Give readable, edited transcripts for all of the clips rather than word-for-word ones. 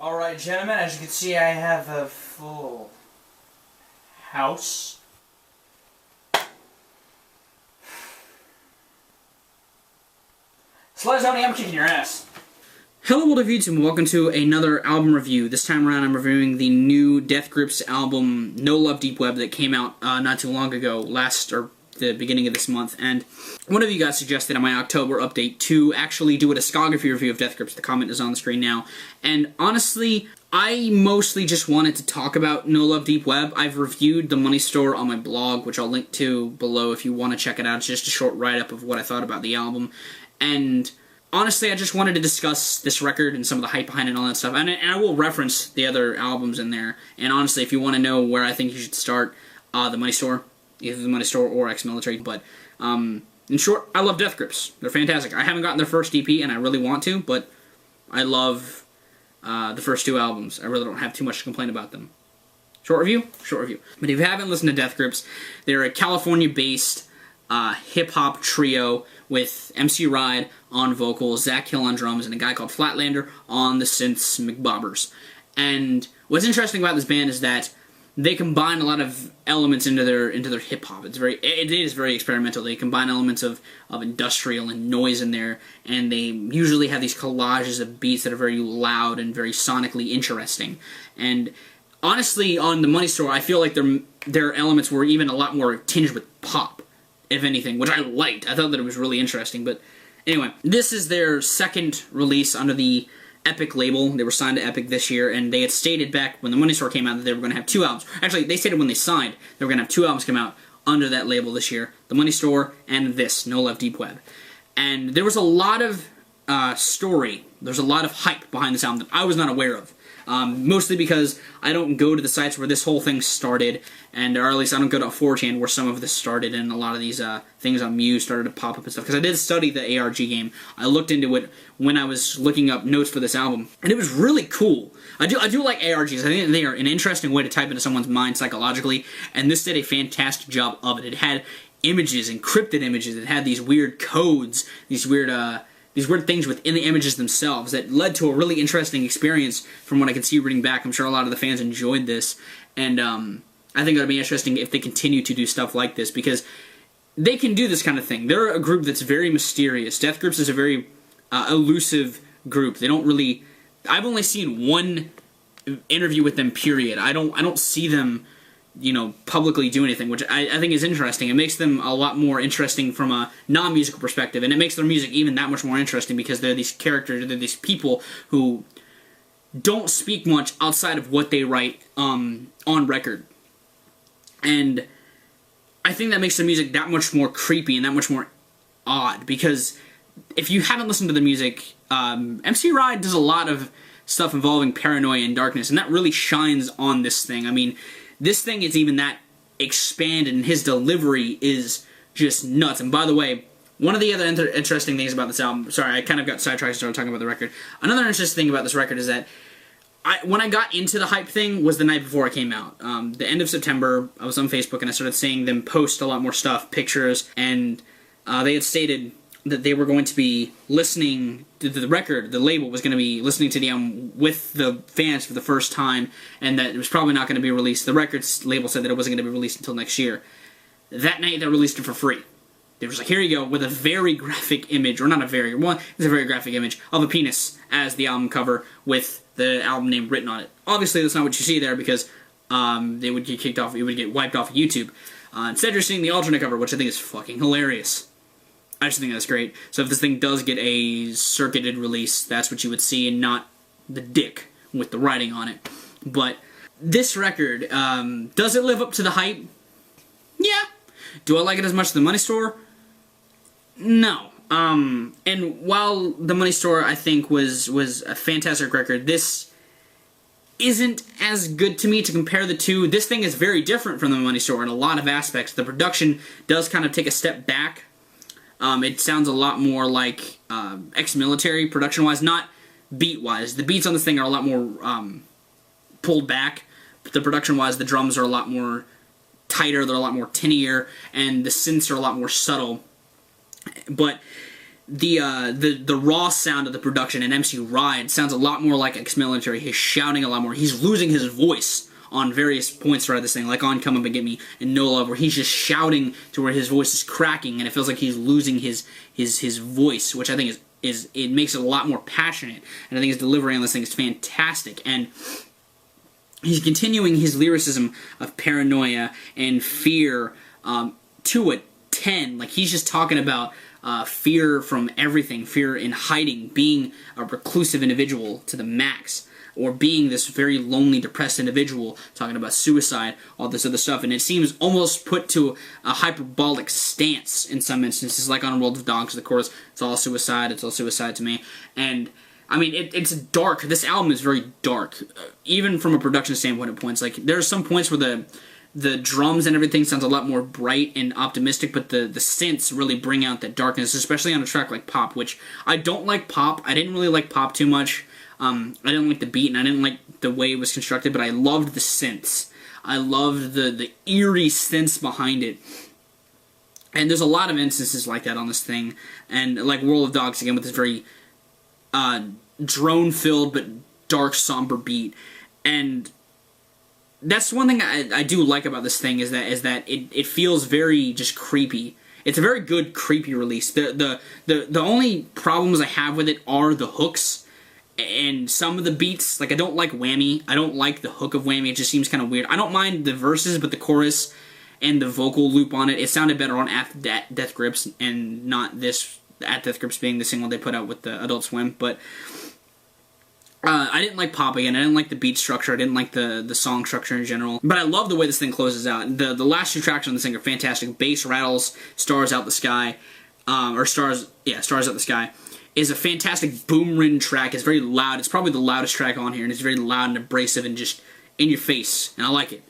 Alright, gentlemen, as you can see, I have a full house. Slides on me, I'm kicking your ass. Hello world of YouTube and welcome to another album review. This time around I'm reviewing the new Death Grips album No Love Deep Web that came out not too long ago, the beginning of this month, and one of you guys suggested on my October update to actually do a discography review of Death Grips. The comment is on the screen now, and honestly, I mostly just wanted to talk about No Love Deep Web. I've reviewed The Money Store on my blog, which I'll link to below if you want to check it out. It's just a short write-up of what I thought about the album, and honestly, I just wanted to discuss this record and some of the hype behind it and all that stuff, and I will reference the other albums in there, and honestly, if you want to know where I think you should start, The Money Store, either The Money Store or Ex-Military, but in short, I love Death Grips. They're fantastic. I haven't gotten their first EP, and I really want to, but I love the first two albums. I really don't have too much to complain about them. Short review? Short review. But if you haven't listened to Death Grips, they're a California-based hip-hop trio with MC Ride on vocals, Zach Hill on drums, and a guy called Flatlander on the synths McBobbers. And what's interesting about this band is that they combine a lot of elements into their hip-hop. It is very experimental. They combine elements of industrial and noise in there, and they usually have these collages of beats that are very loud and very sonically interesting. And honestly, on The Money Store, I feel like their elements were even a lot more tinged with pop, if anything, which I liked. I thought that it was really interesting. But anyway, this is their second release under the Epic label. They were signed to Epic this year, and they had stated back when The Money Store came out that they were going to have two albums. Actually, they stated when they signed they were going to have two albums come out under that label this year. The Money Store and this, No Love Deep Web. And there was a lot of story. There's a lot of hype behind this album that I was not aware of. Mostly because I don't go to the sites where this whole thing started, or at least I don't go to 4chan where some of this started, and a lot of these things on Muse started to pop up and stuff. Because I did study the ARG game. I looked into it when I was looking up notes for this album, and it was really cool. I do like ARGs. I think they are an interesting way to type into someone's mind psychologically, and this did a fantastic job of it. It had images, encrypted images. It had these weird codes, these weird things within the images themselves that led to a really interesting experience from what I could see reading back. I'm sure a lot of the fans enjoyed this, and I think it would be interesting if they continue to do stuff like this, because they can do this kind of thing. They're a group that's very mysterious. Death Grips is a very elusive group. They don't really... I've only seen one interview with them, period. I don't see them, you know, publicly do anything, which I think is interesting. It makes them a lot more interesting from a non-musical perspective, and it makes their music even that much more interesting because they're these characters, they're these people who don't speak much outside of what they write on record. And I think that makes the music that much more creepy and that much more odd, because if you haven't listened to the music, MC Ride does a lot of stuff involving paranoia and darkness, and that really shines on this thing. I mean, this thing is even that expanded, and his delivery is just nuts. And by the way, one of the other interesting things about this album... Sorry, I kind of got sidetracked and started talking about the record. Another interesting thing about this record is that when I got into the hype thing was the night before it came out. The end of September, I was on Facebook, and I started seeing them post a lot more stuff, pictures, and they had stated that they were going to be listening to the record. The label was going to be listening to the album with the fans for the first time, and that it was probably not going to be released. The records label said that it wasn't going to be released until next year. That night, they released it for free. They were just like, here you go, with a very graphic image, or not a very, well, it's a very graphic image, of a penis as the album cover with the album name written on it. Obviously, that's not what you see there, because they would get kicked off, it would get wiped off of YouTube. Instead, you're seeing the alternate cover, which I think is fucking hilarious. I just think that's great. So if this thing does get a circuited release, that's what you would see, and not the dick with the writing on it. But this record, does it live up to the hype? Yeah. Do I like it as much as The Money Store? No. And while The Money Store, I think, was a fantastic record, this isn't as good to me to compare the two. This thing is very different from The Money Store in a lot of aspects. The production does kind of take a step back. It sounds a lot more like Ex-Military production-wise, not beat-wise. The beats on this thing are a lot more pulled back. The production-wise, the drums are a lot more tighter, they're a lot more tinnier, and the synths are a lot more subtle. But the raw sound of the production in MC Ride sounds a lot more like ex-military. He's shouting a lot more. He's losing his voice on various points throughout this thing, like on Come Up and Get Me and No Love, where he's just shouting to where his voice is cracking, and it feels like he's losing his voice, which I think is it makes it a lot more passionate, and I think his delivery on this thing is fantastic. And he's continuing his lyricism of paranoia and fear to a 10. Like, he's just talking about fear from everything, fear in hiding, being a reclusive individual to the max, or being this very lonely, depressed individual, talking about suicide, all this other stuff. And it seems almost put to a hyperbolic stance in some instances, like on World of Dogs, the chorus, it's all suicide to me. And, I mean, it's dark. This album is very dark, even from a production standpoint at points. Like, there are some points where the drums and everything sounds a lot more bright and optimistic, but the synths really bring out that darkness, especially on a track like Pop, which I don't like Pop. I didn't really like Pop too much. I didn't like the beat, and I didn't like the way it was constructed, but I loved the synths. I loved the eerie synths behind it. And there's a lot of instances like that on this thing. And like World of Dogs, again, with this very drone-filled but dark, somber beat. And that's one thing I do like about this thing, is that it feels very just creepy. It's a very good creepy release. The only problems I have with it are the hooks and some of the beats. Like, I don't like Whammy. I don't like the hook of Whammy. It just seems kind of weird. I don't mind the verses, but the chorus and the vocal loop on it sounded better on At Death Grips, and not this At Death Grips being the single they put out with the Adult Swim. But I didn't like Pop again. I didn't like the beat structure. I didn't like the song structure in general. But I love the way this thing closes out. The last two tracks on this thing are fantastic. Bass Rattles, Stars Out the Sky, Stars Out the Sky, is a fantastic boom-rin track. It's very loud. It's probably the loudest track on here, and it's very loud and abrasive and just in your face, and I like it.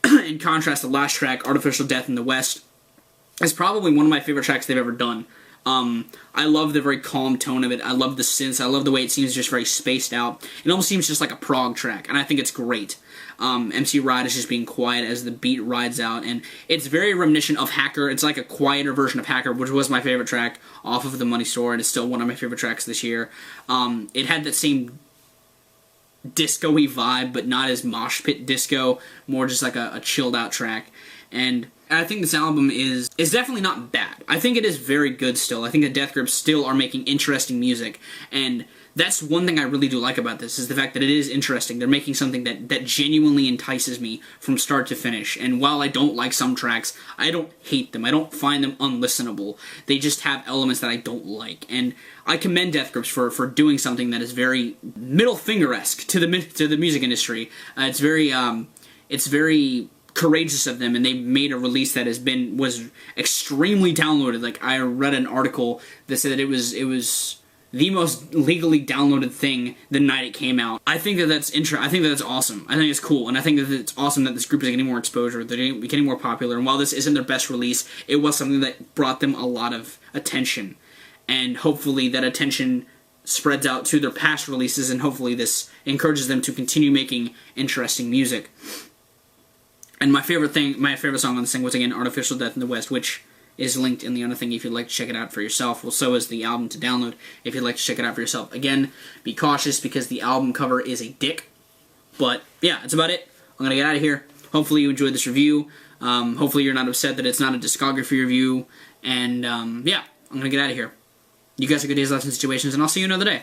In contrast, the last track, Artificial Death in the West, is probably one of my favorite tracks they've ever done. I love the very calm tone of it. I love the synths. I love the way it seems just very spaced out. It almost seems just like a prog track, and I think it's great. MC Ride is just being quiet as the beat rides out, and it's very reminiscent of Hacker. It's like a quieter version of Hacker, which was my favorite track off of The Money Store, and it's still one of my favorite tracks this year. It had that same disco-y vibe, but not as mosh pit disco, more just like a chilled out track. And I think this album is definitely not bad. I think it is very good still. I think the Death Grips still are making interesting music, and that's one thing I really do like about this, is the fact that it is interesting. They're making something that genuinely entices me from start to finish. And while I don't like some tracks, I don't hate them. I don't find them unlistenable. They just have elements that I don't like. And I commend Death Grips for doing something that is very middle finger-esque to the music industry. It's very courageous of them, and they made a release that was extremely downloaded. Like, I read an article that said that it was the most legally downloaded thing the night it came out. I think that's I think that's awesome. I think it's cool, and I think that it's awesome that this group is getting more exposure. They're getting more popular, and while this isn't their best release, it was something that brought them a lot of attention. And hopefully that attention spreads out to their past releases, and hopefully this encourages them to continue making interesting music. And my favorite song on this thing was, again, Artificial Death in the West, which is linked in the other thing if you'd like to check it out for yourself. Well, so is the album to download if you'd like to check it out for yourself. Again, be cautious because the album cover is a dick. But, yeah, that's about it. I'm going to get out of here. Hopefully you enjoyed this review. Hopefully you're not upset that it's not a discography review. And, yeah, I'm going to get out of here. You guys have good days, lives, and situations, and I'll see you another day.